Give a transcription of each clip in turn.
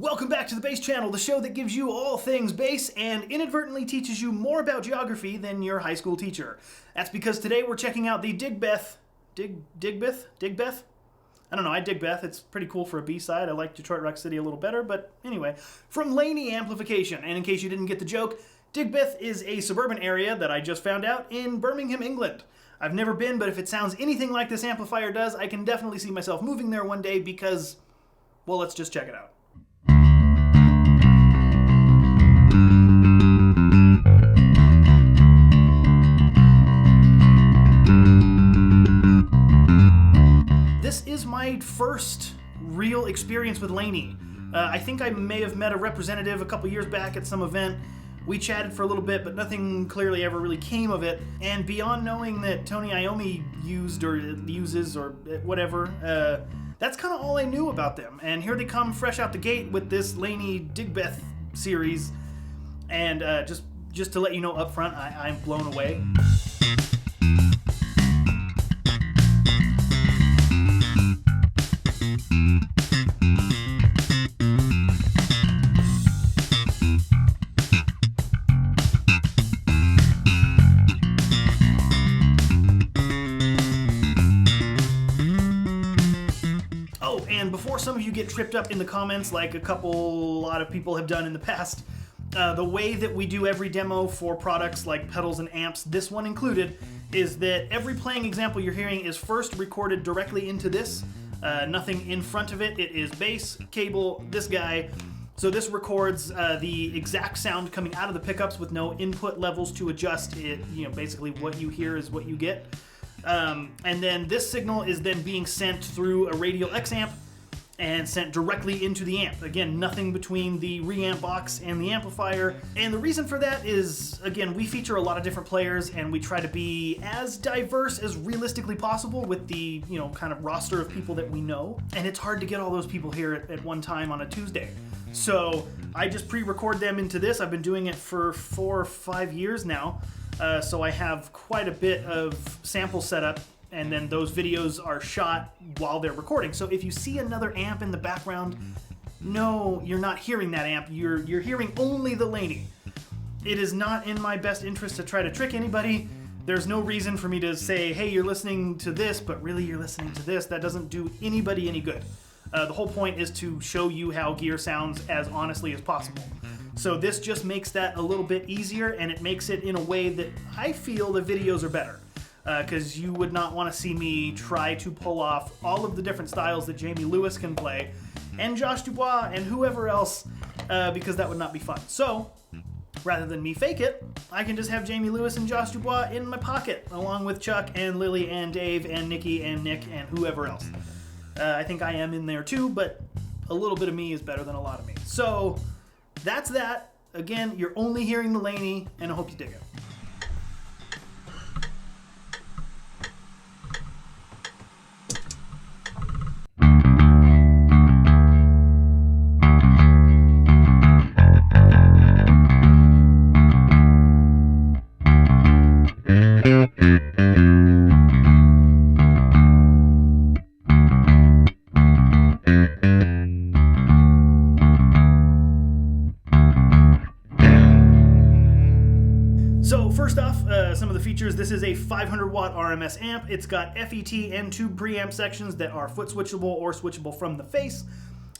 Welcome back to the Bass Channel, the show that gives you all things bass and inadvertently teaches you more about geography than your high school teacher. That's because today we're checking out the Digbeth? I don't know, I Digbeth. It's pretty cool for a B-side. I like Detroit Rock City a little better, but anyway. From Laney Amplification, and in case you didn't get the joke, Digbeth is a suburban area that I just found out in Birmingham, England. I've never been, but if it sounds anything like this amplifier does, I can definitely see myself moving there one day because, well, let's just check it out. This is my first real experience with Laney. I think I may have met a representative a couple years back at some event. We chatted for a little bit, but nothing clearly ever really came of it. And beyond knowing that Tony Iommi used or uses or whatever, that's kind of all I knew about them. And here they come fresh out the gate with this Laney Digbeth series. And just to let you know up front, I'm blown away. And before some of you get tripped up in the comments like a lot of people have done in the past, the way that we do every demo for products like pedals and amps, this one included, is that every playing example you're hearing is first recorded directly into this. Nothing in front of it. It is bass, cable, this guy. So this records the exact sound coming out of the pickups with no input levels to adjust it. You know, basically what you hear is what you get. And then this signal is then being sent through a radial X amp and sent directly into the amp. Again, nothing between the reamp box and the amplifier. And the reason for that is, again, we feature a lot of different players and we try to be as diverse as realistically possible with the, kind of roster of people that we know. And it's hard to get all those people here at one time on a Tuesday. So I just pre-record them into this. I've been doing it for 4 or 5 years now. So I have quite a bit of sample setup, and then those videos are shot while they're recording. So if you see another amp in the background, no, you're not hearing that amp. You're hearing only the Laney. It is not in my best interest to try to trick anybody. There's no reason for me to say, hey, you're listening to this, but really you're listening to this. That doesn't do anybody any good. The whole point is to show you how gear sounds as honestly as possible. So this just makes that a little bit easier, and it makes it in a way that I feel the videos are better. Because you would not want to see me try to pull off all of the different styles that Jamie Lewis can play, and Josh Dubois, and whoever else, because that would not be fun. So, rather than me fake it, I can just have Jamie Lewis and Josh Dubois in my pocket, along with Chuck and Lily and Dave and Nikki and Nick and whoever else. I think I am in there too, but a little bit of me is better than a lot of me. So, that's that. Again, you're only hearing the Laney, and I hope you dig it. So first off, some of the features. This is a 500 watt RMS amp. It's got FET and Tube preamp sections that are foot switchable or switchable from the face.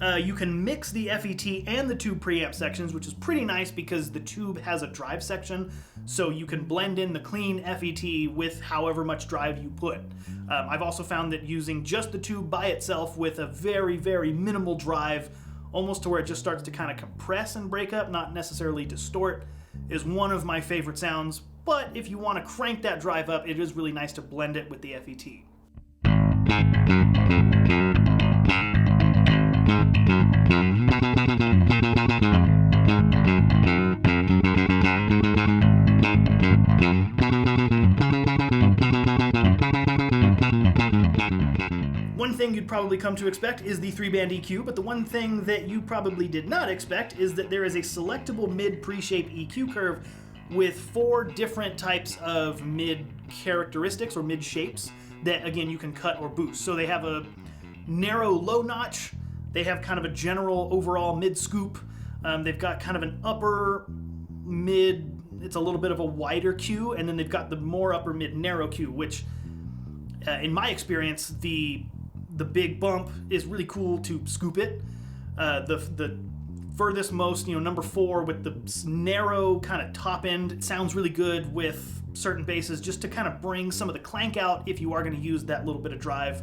You can mix the FET and the Tube preamp sections, which is pretty nice because the Tube has a drive section, so you can blend in the clean FET with however much drive you put. I've also found that using just the Tube by itself with a very, very minimal drive, almost to where it just starts to kind of compress and break up, not necessarily distort, is one of my favorite sounds. But if you want to crank that drive up, it is really nice to blend it with the FET. One thing you'd probably come to expect is the 3-band EQ, but the one thing that you probably did not expect is that there is a selectable mid pre-shape EQ curve with 4 different types of mid characteristics or mid shapes that, again, you can cut or boost. So they have a narrow low notch, They have kind of a general overall mid scoop. They've got kind of an upper mid, it's a little bit of a wider Q, and then they've got the more upper mid narrow Q, which in my experience, the big bump is really cool to scoop it. The furthest most, number 4 with the narrow kind of top end, it sounds really good with certain basses, just to kind of bring some of the clank out if you are going to use that little bit of drive,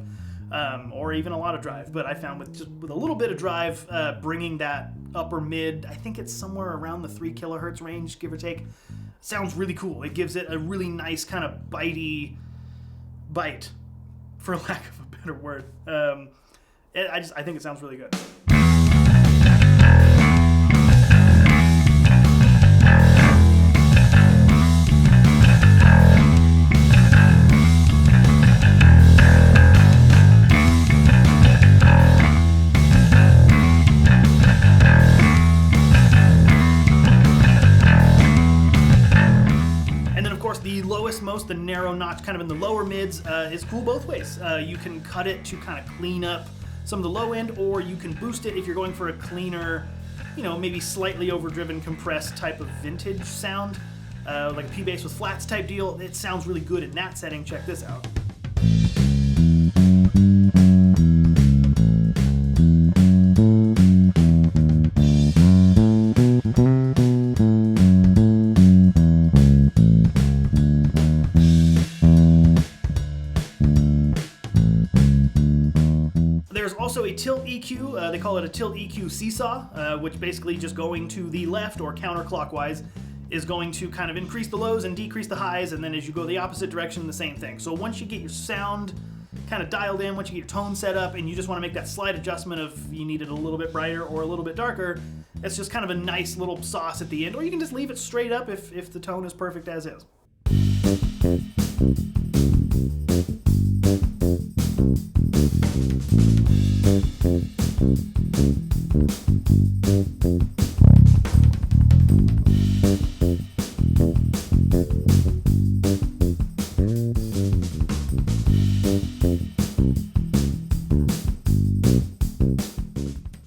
or even a lot of drive. But I found with a little bit of drive, bringing that upper mid, I think it's somewhere around the 3 kilohertz range, give or take, sounds really cool. It gives it a really nice kind of bitey bite, for lack of a better word. I think it sounds really good. The narrow notch kind of in the lower mids is cool both ways. You can cut it to kind of clean up some of the low end, or you can boost it if you're going for a cleaner, maybe slightly overdriven compressed type of vintage sound, like a P-bass with flats type deal. It sounds really good in that setting. Check this out. Also a tilt EQ, they call it a tilt EQ seesaw, which basically just going to the left or counterclockwise is going to kind of increase the lows and decrease the highs, and then as you go the opposite direction, the same thing. So once you get your sound kind of dialed in, once you get your tone set up, and you just want to make that slight adjustment of you need it a little bit brighter or a little bit darker, it's just kind of a nice little sauce at the end, or you can just leave it straight up if the tone is perfect as is.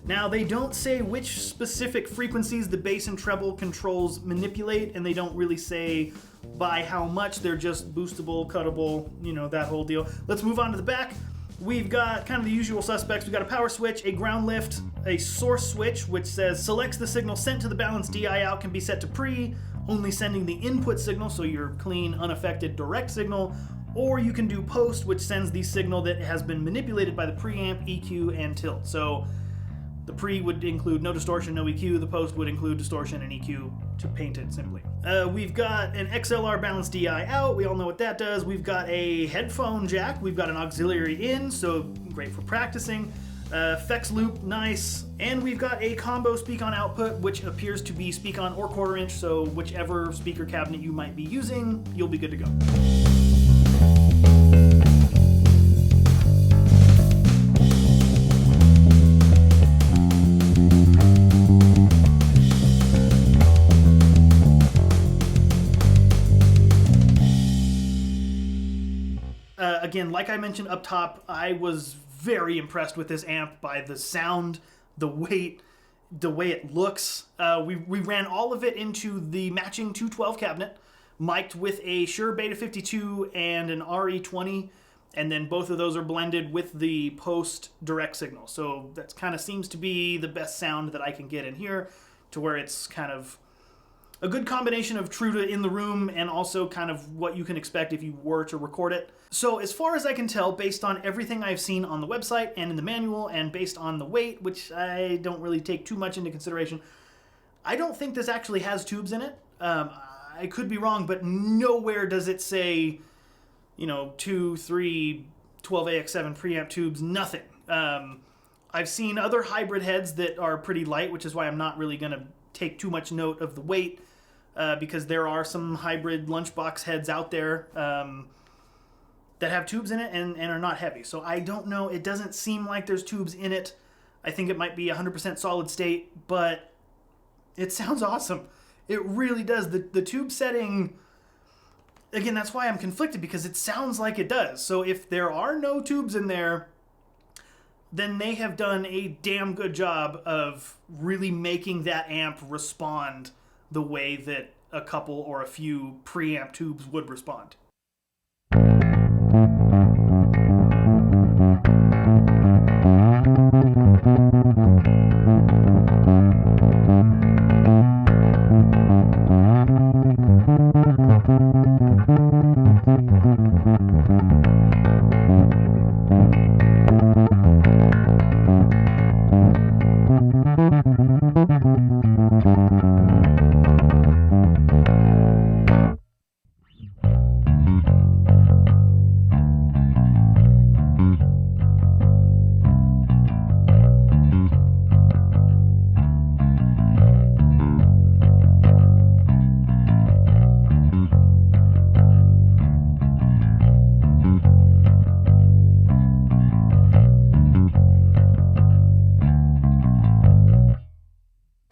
Now, they don't say which specific frequencies the bass and treble controls manipulate, and they don't really say by how much. They're just boostable, cuttable, that whole deal. Let's move on to the back. We've got kind of the usual suspects. We've got a power switch, a ground lift, a source switch, which says selects the signal sent to the balanced DI out can be set to pre, only sending the input signal, so your clean, unaffected direct signal, or you can do post, which sends the signal that has been manipulated by the preamp, EQ, and tilt. So the pre would include no distortion, no EQ. The post would include distortion and EQ, to paint it simply. We've got an XLR balanced DI out. We all know what that does. We've got a headphone jack. We've got an auxiliary in, so great for practicing. Effects loop, nice. And we've got a combo speak-on output, which appears to be speak-on or quarter-inch, so whichever speaker cabinet you might be using, you'll be good to go. Again, like I mentioned up top, I was very impressed with this amp by the sound, the weight, the way it looks. We ran all of it into the matching 212 cabinet, mic'd with a Shure Beta 52 and an RE20, and then both of those are blended with the post direct signal. So that kind of seems to be the best sound that I can get in here, to where it's kind of a good combination of true to in the room and also kind of what you can expect if you were to record it. So as far as I can tell, based on everything I've seen on the website and in the manual, and based on the weight, which I don't really take too much into consideration, I don't think this actually has tubes in it. I could be wrong, but nowhere does it say, 2, 3, 12AX7 preamp tubes, nothing. I've seen other hybrid heads that are pretty light, which is why I'm not really going to take too much note of the weight, because there are some hybrid lunchbox heads out there that have tubes in it and are not heavy. So I don't know. It doesn't seem like there's tubes in it. I think it might be 100% solid state, but it sounds awesome. It really does. The tube setting, again, that's why I'm conflicted, because it sounds like it does. So if there are no tubes in there, then they have done a damn good job of really making that amp respond the way that a couple or a few preamp tubes would respond.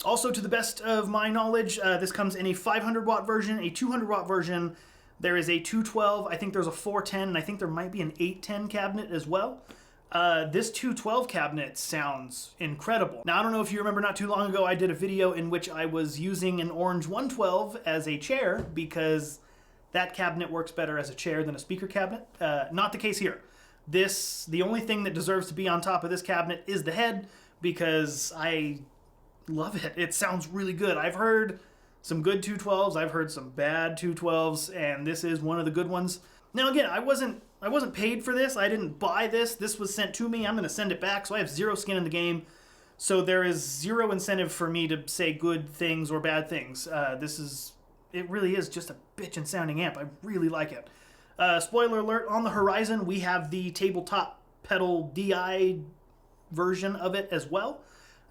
Also, to the best of my knowledge, this comes in a 500 watt version, a 200 watt version. There is a 212, I think there's a 410, and I think there might be an 810 cabinet as well. This 212 cabinet sounds incredible. Now, I don't know if you remember, not too long ago, I did a video in which I was using an orange 112 as a chair because that cabinet works better as a chair than a speaker cabinet. Not the case here. The only thing that deserves to be on top of this cabinet is the head, because I love it. It sounds really good. I've heard some good 212s. I've heard some bad 212s, and this is one of the good ones. Now, again, I wasn't paid for this. I didn't buy this. This was sent to me. I'm going to send it back, so I have zero skin in the game. So there is zero incentive for me to say good things or bad things. It really is just a bitchin' sounding amp. I really like it. Spoiler alert, on the horizon, we have the tabletop pedal DI version of it as well.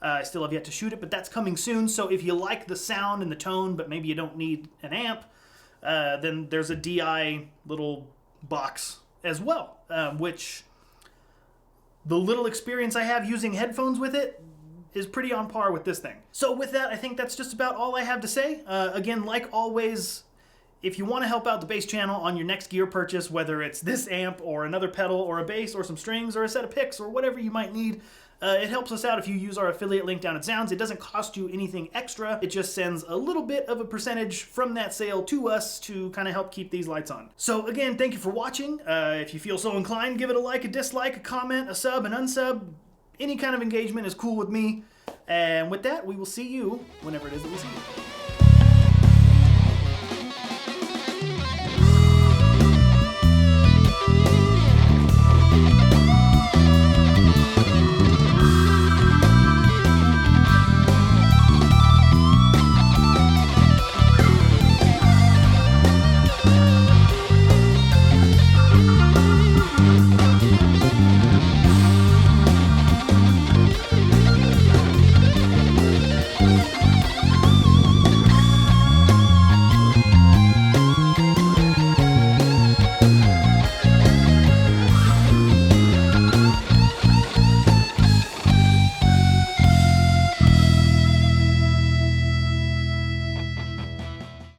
I still have yet to shoot it, but that's coming soon. So if you like the sound and the tone, but maybe you don't need an amp, then there's a DI little box as well, which the little experience I have using headphones with it is pretty on par with this thing. So with that, I think that's just about all I have to say. Again, like always, if you want to help out the bass channel on your next gear purchase, whether it's this amp or another pedal or a bass or some strings or a set of picks or whatever you might need, it helps us out if you use our affiliate link down at Sounds. It doesn't cost you anything extra. It just sends a little bit of a percentage from that sale to us to kind of help keep these lights on. So again, thank you for watching. If you feel so inclined, give it a like, a dislike, a comment, a sub, an unsub. Any kind of engagement is cool with me. And with that, we will see you whenever it is that we see you.